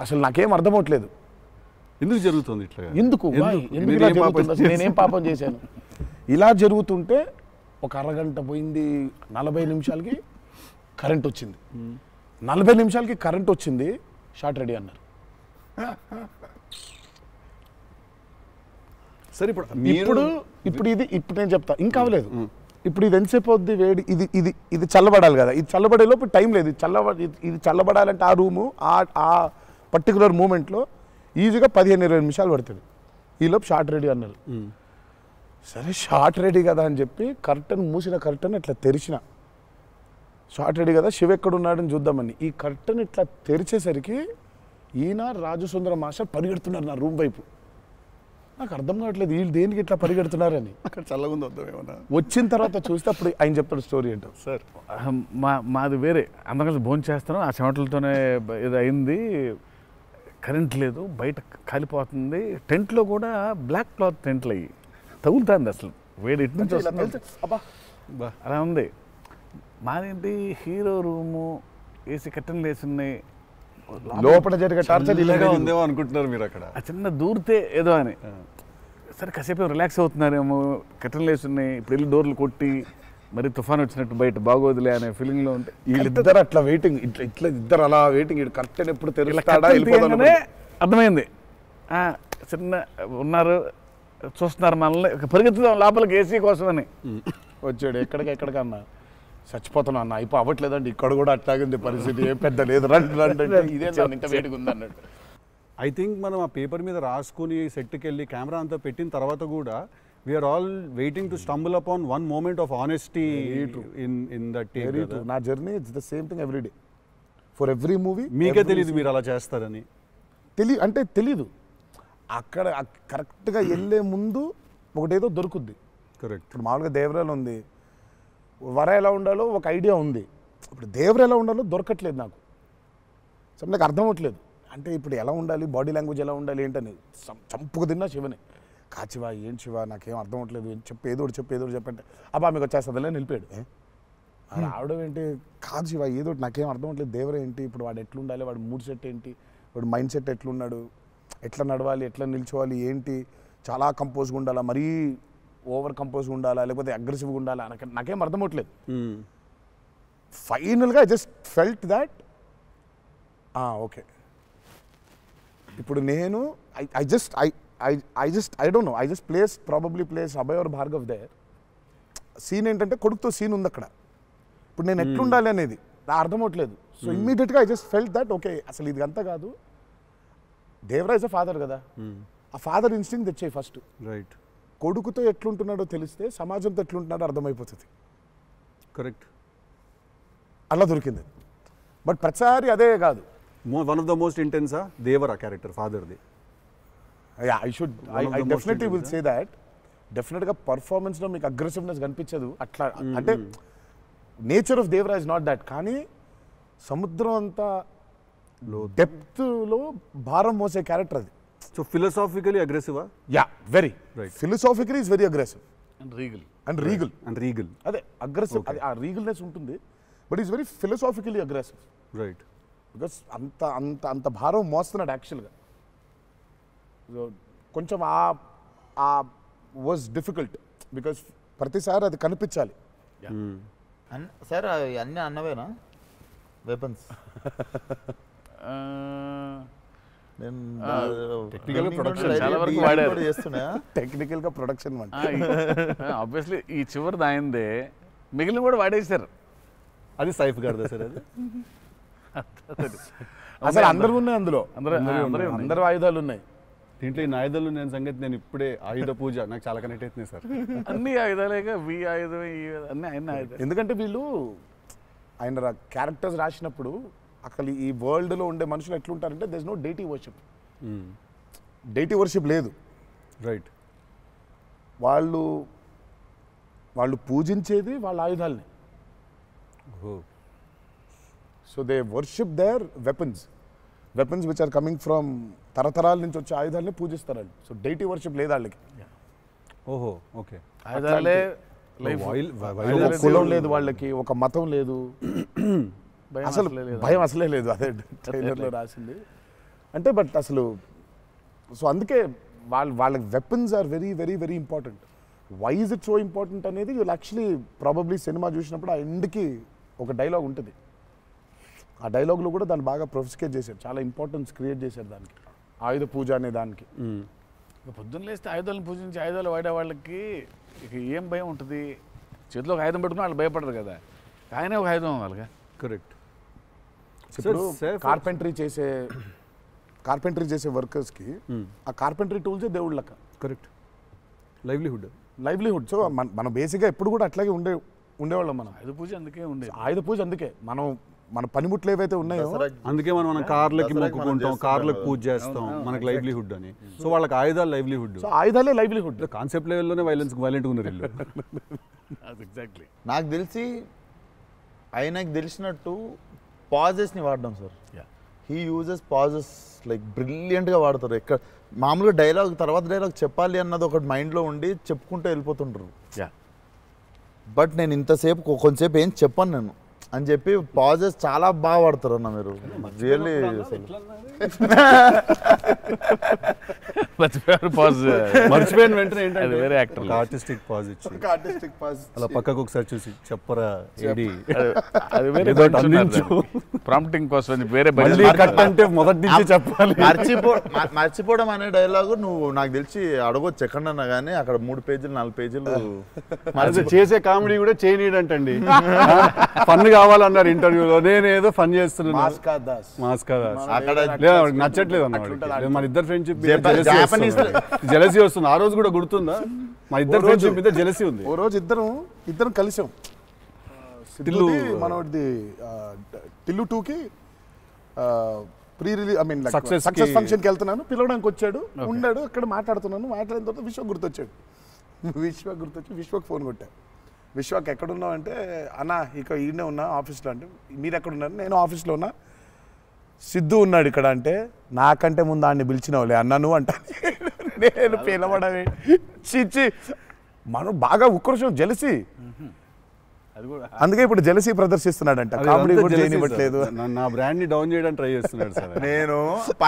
అసలు నాకేం అర్థం అవట్లేదు. ఎందుకు జరుగుతుంది ఇట్లా? ఎందుకు ఇలా జరుగుతుంది అసలు? నేనేం పాపం చేశాను? ఇలా జరుగుతుంటే ఒక అరగంట పోయింది, 40 నిమిషాలకి కరెంట్ వచ్చింది. 40 నిమిషాలకి కరెంట్ వచ్చింది, షార్ట్ రెడీ అన్నారు. సరే ఇప్పుడు నేను చెప్తా, ఇంకా అవ్వలేదు. ఇప్పుడు ఇది ఎంతసేపు అవుద్ది వేడి, ఇది చల్లబడాలి కదా, ఇది చల్లబడే లోపు టైం లేదు. ఇది చల్లబడాలంటే ఆ రూము ఆ పర్టికులర్ మూమెంట్లో ఈజీగా 15-20 నిమిషాలు పడుతుంది. ఈలోపు షార్ట్ రెడీ అన్నారు. సరే షార్ట్ రెడీ కదా అని చెప్పి మూసిన కర్టన్ ఇట్లా తెరిచిన. షార్ట్ రెడీ కదా, శివ ఎక్కడున్నాడని చూద్దామని ఈ కర్టన్ ఇట్లా తెరిచేసరికి ఈయన రాజసుందర మాస్టర్ పరిగెడుతున్నారు నా రూమ్ వైపు. నాకు అర్థం కావట్లేదు వీళ్ళు దేనికి ఇట్లా పరిగెడుతున్నారని. అక్కడ చల్లగా ఉంది వద్దామేమన్నా. వచ్చిన తర్వాత చూస్తే అప్పుడు ఆయన చెప్తాడు స్టోరీ ఏంటో. సార్ మాది వేరే, అందరం కలిసి భోజనం చేస్తాను, ఆ చెమటలతోనే ఇది అయింది. కరెంట్ లేదు, బయట కాలిపోతుంది. టెంట్లో కూడా బ్లాక్ క్లాత్ టెంట్లు అయ్యి తగులుతుంది. అసలు వేడి ఇటు నుంచి వస్తుంది. అలా ఉంది. మాదేంటి హీరో రూము, ఏసీ కట్టెలు వేసి ఉన్నాయి, లోపల జరిగే టార్చర్ ఇలాగా ఉందేమో అనుకుంటున్నారు మీరు అక్కడ. ఆ చిన్న దూరితే ఏదో అని. సరే కాసేపు రిలాక్స్ అవుతున్నారేమో, కట్టెలు వేసి ఉన్నాయి, ఇప్పుడు వెళ్ళి డోర్లు కొట్టి మరి తుఫాన్ వచ్చినట్టు బయట బాగోదులే అనే ఫీలింగ్లో ఉంటే వీళ్ళిద్దరు అట్లా వెయిటింగ్, ఇట్లా ఇద్దరు అలా వెయిటింగ్. కర్టెన్ ఎప్పుడు తెరుస్తాడా అర్థమైంది. చిన్న ఉన్నారు, చూస్తున్నారు మనల్ని, పరిగెత్తుదాం లోపలికి ఏసీ కోసమని. వచ్చాడు ఎక్కడికన్నా చచ్చిపోతున్నా అన్న, అయిపో అవ్వట్లేదండి, ఇక్కడ కూడా అట్లాగే ఉంది పరిస్థితి, ఏం పెద్ద లేదు, రండి ఇదే ఇంత వేడిగా ఉంది అన్నట్టు. ఐ థింక్ మనం ఆ పేపర్ మీద రాసుకుని సెట్కి వెళ్ళి కెమెరా అంతా పెట్టిన తర్వాత కూడా we are all waiting to stumble upon one moment of honesty in that take. నా journey it's the same thing every day for every movie. మీకే తెలియదు మీరు అలా చేస్తారని? తెలీదు. అక్కడ కరెక్ట్గా వెళ్ళే ముందు ఒకటేదో దొరుకుద్ది. కరెక్ట్. ఇప్పుడు మామూలుగా దేవరాలు ఉంది, వర ఎలా ఉండాలో ఒక ఐడియా ఉంది. ఇప్పుడు దేవర ఎలా ఉండాలో దొరకట్లేదు నాకు. సో నాకు అర్థం అవ్వట్లేదు. అంటే ఇప్పుడు ఎలా ఉండాలి, బాడీ లాంగ్వేజ్ ఎలా ఉండాలి ఏంటని చంపుకు తిన్నా శివనే. కాచివా ఏంటి శివ నాకేం అర్థం అవ్వట్లేదు, ఏదో చెప్పంటే అబ్బా మీకు వచ్చేస్తుందిలే నిలిపాడు. రావడం ఏంటి, కాదు శివ ఏదో నాకేం అర్థం అవ్వట్లేదు, దేవర ఏంటి, ఇప్పుడు వాడు ఎట్లుండాలి, వాడు మూడ్ సెట్ ఏంటి, వాడు మైండ్ సెట్ ఎట్లున్నాడు, ఎట్లా నడవాలి, ఎట్లా నిల్చోవాలి ఏంటి, చాలా కంపోజ్గా ఉండాలా, మరీ ఓవర్ కంపోజ్గా ఉండాలా, లేకపోతే అగ్రెసివ్గా ఉండాలా, నాకేం అర్థం అవ్వట్లేదు. ఫైనల్గా I just felt that okay ఇప్పుడు నేను I don't know, I just probably place Abhay or Bhargav there. Scene ఏంటంటే కొడుకుతో సీన్ ఉంది అక్కడ. ఇప్పుడు నేను ఎట్లుండాలి అనేది నా అర్థం అవట్లేదు. సో ఇమ్మీడియట్గా I just felt that okay అసలు ఇది అంతా కాదు, దేవరా ఇస్ అ ఫాదర్ కదా, ఆ ఫాదర్ ఇన్స్టింక్ట్ తెచ్చాయి ఫస్ట్. రైట్. కొడుకుతో ఎట్లుంటున్నాడో తెలిస్తే సమాజంతో ఎట్లుంటున్నాడో అర్థమైపోతుంది. కరెక్ట్. అలా దొరికింది. బట్ ప్రతిసారి అదే కాదు. వన్ ఆఫ్ ద మోస్ట్ ఇంటెన్సా దేవరా క్యారెక్టర్ ఫాదర్ది. I definitely will say that. డెఫినెట్గా పర్ఫార్మెన్స్లో మీకు అగ్రెసివ్నెస్ కనిపించదు అట్లా. అంటే nature of Devara is not that. కానీ సముద్రం అంతా డెప్త్లో భారం మోసే క్యారెక్టర్ అది. సో ఫిలసాఫికలీ అగ్రెసివా? Yeah, very right. Philosophically is very aggressive and regal. And regal అదే అగ్రెసివ్, అది ఆ రీగల్నెస్ ఉంటుంది. But is very philosophically aggressive. Right. Because అంత అంత అంత భారం మోస్తున్నాడు యాక్చువల్గా. కొంచెం ఆ వాజ్ డిఫికల్ట్ బికాస్ ప్రతిసారి అది కనిపించాలి. సార్ అన్నీ అన్నవేనా వెపన్స్? టెక్నికల్గా ప్రొడక్షన్ ఆబ్వియస్లీ ఈ చివరిది ఆయనదే, మిగిలిన కూడా వాడేశారు. అది సైఫ్ గారిదా సార్? అది అసలు అందరూ ఉన్నాయి అందులో, అందరూ ఆయుధాలు ఉన్నాయి దీంట్లో. ఈ ఆయుధాలు నేను సంగతి నేను ఇప్పుడే ఆయుధ పూజ నాకు చాలా కనెక్ట్ అవుతుంది సార్. అన్ని ఆయుధాలేక వి ఆయుధం అన్ని ఆయన ఆయుధం. ఎందుకంటే వీళ్ళు ఆయన క్యారెక్టర్స్ రాసినప్పుడు అక్కడ ఈ వరల్డ్లో ఉండే మనుషులు ఎట్లుంటారంటే there is no deity worship. Deity worship లేదు. రైట్. వాళ్ళు పూజించేది వాళ్ళ ఆయుధాలని. So they worship their weapons which are coming from తరతరాల నుంచి వచ్చే ఆయుధాలని పూజిస్తారు వాళ్ళు. సో డైటీ వర్షిప్ లేదు వాళ్ళకి. ఓహో, ఓకే. ఆయుధాలే ఒక కులం లేదు వాళ్ళకి, ఒక మతం లేదు, అసలు భయం అసలే లేదు. అదే ట్రైలర్లో రాసింది అంటే. బట్ అసలు సో అందుకే వాళ్ళకి weapons are very very very important. Why is it so important అనేది యూల్ యాక్చువల్లీ ప్రాబబ్లీ సినిమా చూసినప్పుడు ఆ ఎండ్కి ఒక డైలాగ్ ఉంటుంది. ఆ డైలాగ్లో కూడా దాన్ని బాగా ప్రొఫిస్కేట్ చేశారు, చాలా ఇంపార్టెన్స్ క్రియేట్ చేశారు దానికి, ఆయుధ పూజ అనే దానికి. పొద్దున్న లేస్తే ఆయుధాలను పూజించి ఆయుధాలు వాడే వాళ్ళకి ఇక ఏం భయం ఉంటుంది? చేతిలో ఒక ఆయుధం పెట్టుకుని వాళ్ళు భయపడరు కదా, ఆయనే ఒక ఆయుధం వాళ్ళగా. కరెక్ట్. ఇప్పుడు కార్పెంటరీ చేసే వర్కర్స్కి ఆ కార్పెంటరీ టూల్సే దేవుళ్ళ లెక్క. కరెక్ట్. లైవ్లీహుడ్. సో మనం బేసిక్గా ఎప్పుడు కూడా అట్లాగే ఉండేవాళ్ళం. మనం ఆయుధ పూజ అందుకే ఉండేది. ఆయుధ పూజ అందుకే మన పనిముట్లు ఏవైతే ఉన్నాయో అందుకే మనం కార్లకి మొక్కుకుంటాం, కార్లకు పూజ చేస్తాం, మనకు లైవ్లీహుడ్ అని. సో వాళ్ళకి ఆయుధాలు లైవ్లీహుడ్. సో ఆయుధాలే లైవ్లీహుడ్. కాన్సెప్ట్ లెవెల్లోనే వైలెంట్గా ఉన్నారు వీళ్ళు. ఎగ్జాక్ట్లీ. నాకు తెలిసి ఆయనకు తెలిసినట్టు పాజెస్ని వాడడం sir. He uses pauses like బ్రిలియంట్గా వాడతారు. ఎక్కడ మామూలుగా డైలాగ్ తర్వాత డైలాగ్ చెప్పాలి అన్నది ఒకటి మైండ్లో ఉండి చెప్పుకుంటూ వెళ్ళిపోతుంటారు. బట్ నేను ఇంతసేపు కొంచెంసేపు ఏం చెప్పాను నేను అని చెప్పి పాజెస్ చాలా బాగా వాడతారు అన్న మీరు. రియల్లీ మర్చిపోయిన వెంటనే అది వేరే యాక్టర్ ఆర్టిస్టిక్ పాజ్ ఇచ్చి అలా పక్కకు ఒకసారి చూసి చెప్పరా ఏడి అది వేరే ప్రాంప్టింగ్ కోసం వేరే కట్ అంటే మొదటి నుంచి చెప్పాలి. మర్చిపోవడం అనే డైలాగు నువ్వు నాకు తెలిసి అడగొచ్చు ఎక్కడన్నా కానీ అక్కడ 3 పేజీలు 4 పేజీలు చేసే కామెడీ కూడా చేయనీడంటండి. ఫన్ కావాలన్నారు ఇంటర్వ్యూలో, నేనేదో ఫన్ చేస్తున్నాను. మాస్కా దాస్ అక్కడ నచ్చట్లేదు అన్నమాట. మన ఇద్దరు ఫ్రెండ్షిప్ జెలసీ వస్తుంది. ఆ రోజు కూడా గుర్తుందా? మా ఇద్దరు ఫ్రెండ్షిప్ మీద జెలసీ ఉంది. ఓ రోజు ఇద్దరం కలిసాం. మనోడిది టిల్లు 2కి pre release I mean success ఫంక్షన్కి వెళ్తున్నాను, పిలవడానికి వచ్చాడు, ఉన్నాడు అక్కడ, మాట్లాడిన తర్వాత విశ్వ గుర్తొచ్చాడు. విశ్వకు ఫోన్ కొట్టాను. విశ్వక్ ఎక్కడున్నావు అంటే, అన్న ఇక ఈయనే ఉన్నా ఆఫీస్లో. అంటే మీరు ఎక్కడున్నారు? నేను ఆఫీస్లో ఉన్నా. సిద్ధు ఉన్నాడు ఇక్కడ అంటే, నాకంటే ముందు ఆయన్ని పిలిచినవులే అన్నా నువ్వు అంటా. నేను పిలవడమే చిచ్చి. మనం బాగా ఉక్రోషం, జెలసీ. అందుకే ఇప్పుడు జెలసీ ప్రదర్శిస్తున్నాడంట. కామెడీ కూడా చేయనివ్వట్లేదు. నా బ్రాండ్ ని డౌన్ చేయడానికి ట్రై చేస్తున్నాడు సార్. నేను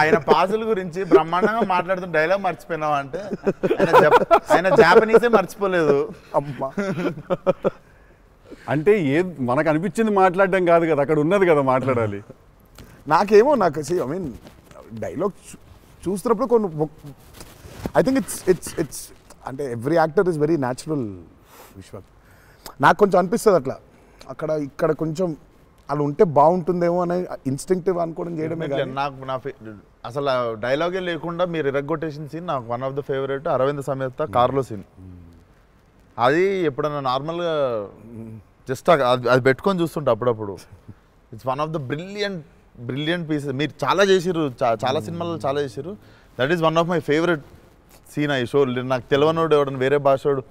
ఆయన పాజుల గురించి బ్రహ్మాండంగా మాట్లాడుతున్న డైలాగ్ మర్చిపోయినావా అంటే, ఆయన జాపనీసే మర్చిపోలేదు. అమ్మా అంటే మనకు అనిపించింది మాట్లాడడం కాదు కదా, అక్కడ ఉన్నది కదా మాట్లాడాలి. నాకు ఐ మీన్ డైలాగ్ చూస్తున్నప్పుడు కొన్ని ఐ థింక్ ఇట్స్ అంటే every actor is very natural. Vishwak నాకు కొంచెం అనిపిస్తుంది అట్లా, ఇక్కడ కొంచెం అలా ఉంటే బాగుంటుందేమో అనే ఇన్స్టింక్టివ్ అనుకోవడం చేయడమే. నాకు అసలు డైలాగే లేకుండా మీరు ఇరగ్గొట్టేసిన సీన్ నాకు one of the favourite. Aravinda Sametha కార్లో సీన్. అది ఎప్పుడన్నా నార్మల్గా జస్ట్ అది పెట్టుకొని చూస్తుంటే అప్పుడప్పుడు it's one of the brilliant pieces. మీరు చాలా చేసిర్రు, చాలా సినిమాలు చాలా చేసిర్రు. That is one of my favourite scene. ఈ షో నాకు తెలియనోడు ఎవడన్నా, వేరే భాషోడు,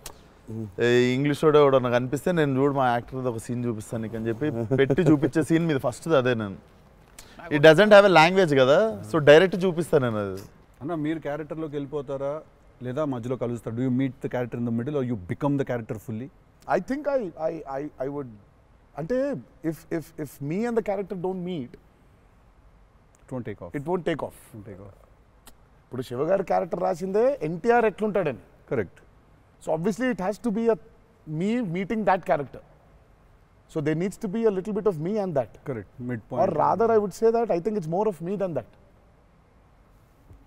ఇంగ్లీష్ వాడు ఎవడన్నా కనిపిస్తే నేను చూడు మా యాక్టర్ ఒక సీన్ చూపిస్తాను నీకు అని చెప్పి పెట్టి చూపించే సీన్ మీద ఫస్ట్ అదే. నేను it doesn't have a language కదా, సో డైరెక్ట్ చూపిస్తాను నేను. అది అన్న మీరు క్యారెక్టర్లోకి వెళ్ళిపోతారా లేదా మధ్యలో కలుస్తారు? Do you meet the character in the middle or you become the character ఫుల్లీ? ఐ థింక్ ఐ వుడ్, అంటే if me and the character don't meet, it won't take off. ఇప్పుడు శివగారి క్యారెక్టర్ రాసిందే ఎన్టీఆర్ ఎట్లుంటాడని. Correct. So obviously it has to be me meeting that character. So there needs to be a little bit of me and that. Correct. Midpoint. Or rather I would say that I think it's more of me than that.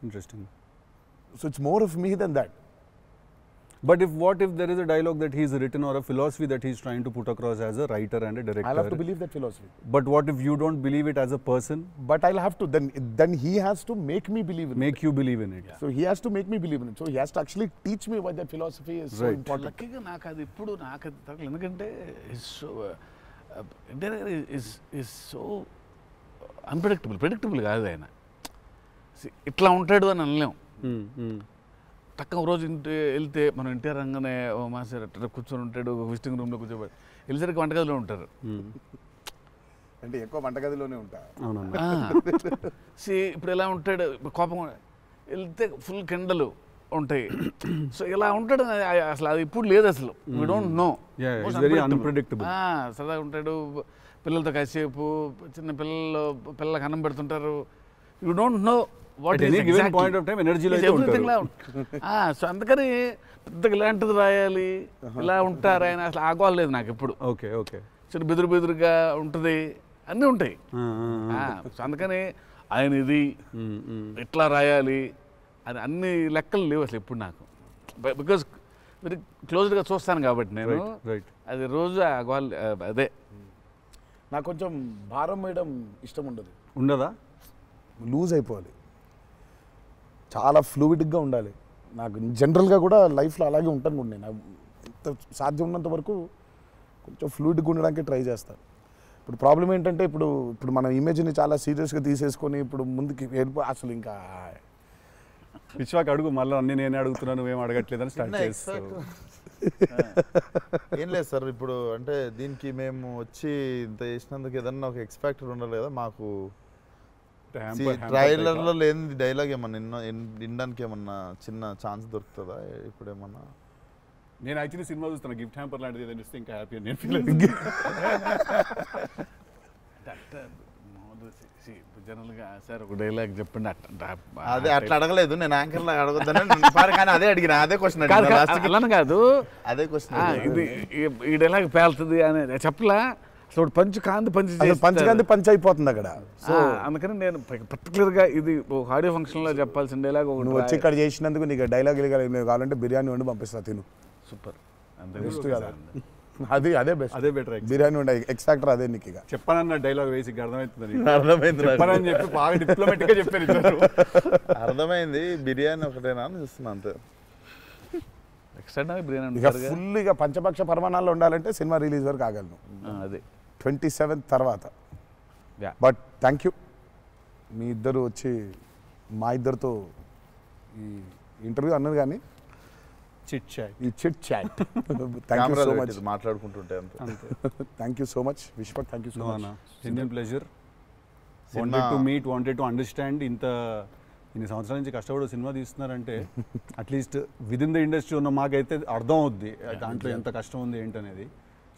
Interesting. So it's more of me than that. But what if there is a dialogue that he's written or a philosophy that he's trying to put across as a writer and a director? I'll have to believe that philosophy. But what if you don't believe it as a person? But I'll have to. Then he has to make me believe in it. Make you believe in it. Yeah. So he has to make me believe in it. So he has to actually teach me why that philosophy is so important. లక్కీగా నాకు అది ఇప్పుడు నాకు అది తగ్గలేదు. ఎందుకంటే is so predictable కాదు ఆయన. ఇట్లా ఉంటాడు అని అనలేము. టక్క రోజు వెళ్తే మనం ఎన్టీఆర్ రంగానే మాస్టర్ అట్లా కూర్చొని ఉంటాడు, విజిటింగ్ రూమ్లో కూర్చోబెట్టి వెళ్ళేసరికి వంటగదిలో ఉంటారు. అంటే ఎక్కువ వంటగదిలోనే ఉంటారు. ఇప్పుడు ఎలా ఉంటాడు, కోపం వెళ్తే ఫుల్ కెండలు, ఉంటాయి. సో ఇలా ఉంటాడు అసలు అది ఇప్పుడు లేదు అసలు. We don't know. Yeah, it's very unpredictable. సరదాగా ఉంటాడు, పిల్లలతో కాసేపు, చిన్న పిల్లలకు అన్నం పెడుతుంటారు. You don't know what At any given point of time, energy లో అయితే ఉంటారు. సో అందుకని పెద్దగా ఇలాంటిది రాయాలి, ఇలా ఉంటారు ఆయన, అసలు ఆగోలేదు నాకు ఎప్పుడు. Okay okay. చిన్న బెదురుగా ఉంటుంది, అన్నీ ఉంటాయి. సో అందుకని ఆయన ఇది ఇట్లా రాయాలి అది అన్ని లెక్కలు లేవు అసలు ఎప్పుడు నాకు. బికాజ్ వెరీ క్లోజ్డ్గా చూస్తాను కాబట్టి నేను రైట్. అది రోజు అదే. నాకు కొంచెం భారం వేయడం ఇష్టం ఉండదు. ఉండదా? లూజ్ అయిపోవాలి, చాలా ఫ్లూయిడ్గా ఉండాలి. నాకు జనరల్గా కూడా లైఫ్లో అలాగే ఉంటాను కూడా నేను. ఎంత సాధ్యం ఉన్నంత వరకు కొంచెం ఫ్లూయిడ్గా ఉండడానికి ట్రై చేస్తాను. ఇప్పుడు ప్రాబ్లం ఏంటంటే ఇప్పుడు మన ఇమేజ్ని చాలా సీరియస్గా తీసేసుకొని ఇప్పుడు ముందుకి అసలు ఇంకా విశ్వాక్ అడుగు, మళ్ళీ అన్ని నేనే అడుగుతున్నాను, నువ్వేం అడగట్లేదని స్టార్ట్ చేస్తావు. ఏం లేదు సార్, ఇప్పుడు అంటే దీనికి మేము వచ్చి ఇంత చేసినందుకు ఏదన్నా ఒక ఎక్స్పెక్టర్ ఉండాలి కదా మాకు. ట్రైలర్లో లేని డైలాగ్ ఏమన్నా వినడానికి ఏమన్నా చిన్న ఛాన్స్ దొరుకుతుందా ఇప్పుడు ఏమన్నా? నేను యాక్చువల్లీ సినిమా చూస్తాను, గిఫ్ట్ హ్యాంపర్ లాంటిది ఏదైనా ఇస్తే ఇంకా హ్యాపీ నేను ఫీల్ జనరల్గా సార్ ఒక డైలాగ్ చెప్పండి. అదే అట్లా అడగలేదు నేను, యాంకర్లా అడగొద్దని కానీ అదే అడిగిన, అదే క్వశ్చన్ అలానే కాదు, అదే క్వశ్చన్. ఇది ఈ డైలాగ్ పేలుతుంది అని చెప్పలా. అసలు పంచ్ పంచకాంతి పంచ్ అయిపోతుంది అక్కడ. సో అందుకని నేను పర్టికులర్గా ఇది ఒక ఆడియో ఫంక్షన్లో చెప్పాల్సిన డైలాగ్ ఒకటి. నువ్వు వచ్చి ఇక్కడ చేసినందుకు నీకు డైలాగ్ కావాలంటే బిర్యానీ వండి పంపిస్తా, తిను. సూపర్. బెస్ట్ కదా అదే బెస్ట్, అదే బెటర్. బిర్యానీ వండి ఎక్స్ ఫ్యాక్టర్ అదే నీకు. ఇక చెప్పానన్న డైలాగ్ వేసి అర్థమవుతుంది, అర్థమైంది చెప్పానని చెప్పి బాగా డిప్లొమాటిక్ గా చెప్పారు. అర్థమైంది. బిర్యానీ ఒకటేనా అని చూస్తున్నా అంతే. ఎక్స్ట్రా బిర్యానీ ఇక ఫుల్ ఇక పంచపక్ష పరమాణాల్లో ఉండాలంటే సినిమా రిలీజ్ వరకు ఆగలను, అదే 27th తర్వాత. Yeah. బట్ థ్యాంక్ యూ, మీ ఇద్దరు వచ్చి మా ఇద్దరితో ఈ ఇంటర్వ్యూ అన్నది కానీ చిట్ చాట్, ఈ chit chat. Thank you so much. మాట్లాడుకుంటుంటే అంతే. Thank you so much Vishwak, thank you so much. Indian pleasure. Wanted to meet, wanted to understand. ఇన్ని సంవత్సరాల నుంచి కష్టపడి సినిమా తీస్తున్నారంటే at least with in the industry ఉన్న మాకైతే అర్థం అవుద్ది దాంట్లో ఎంత కష్టం ఉంది ఏంటనేది.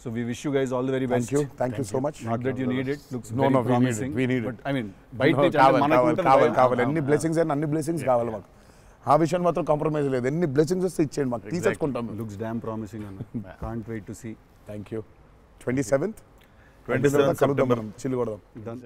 So we wish you guys all the very best. Thank you so much. Not that you need it. Looks No, very promising. we need it. But I mean, బయట నుంచి అంటే మనకు ఉంటుంది కావాలి ఎన్ని బ్లెస్సింగ్స్ అయినా అన్ని బ్లెస్సింగ్స్ కావాలి మాకు. ఆ విషయం మాత్రం కాంప్రమైజ్ లేదు. ఎన్ని బ్లెస్సింగ్స్ వస్తే ఇచ్చేయండి మాకు, తీసేసుకుంటాం. Looks damn promising అన్న. Can't wait to see. Thank you. 27th September. చిల్లు కొడదాం. Done.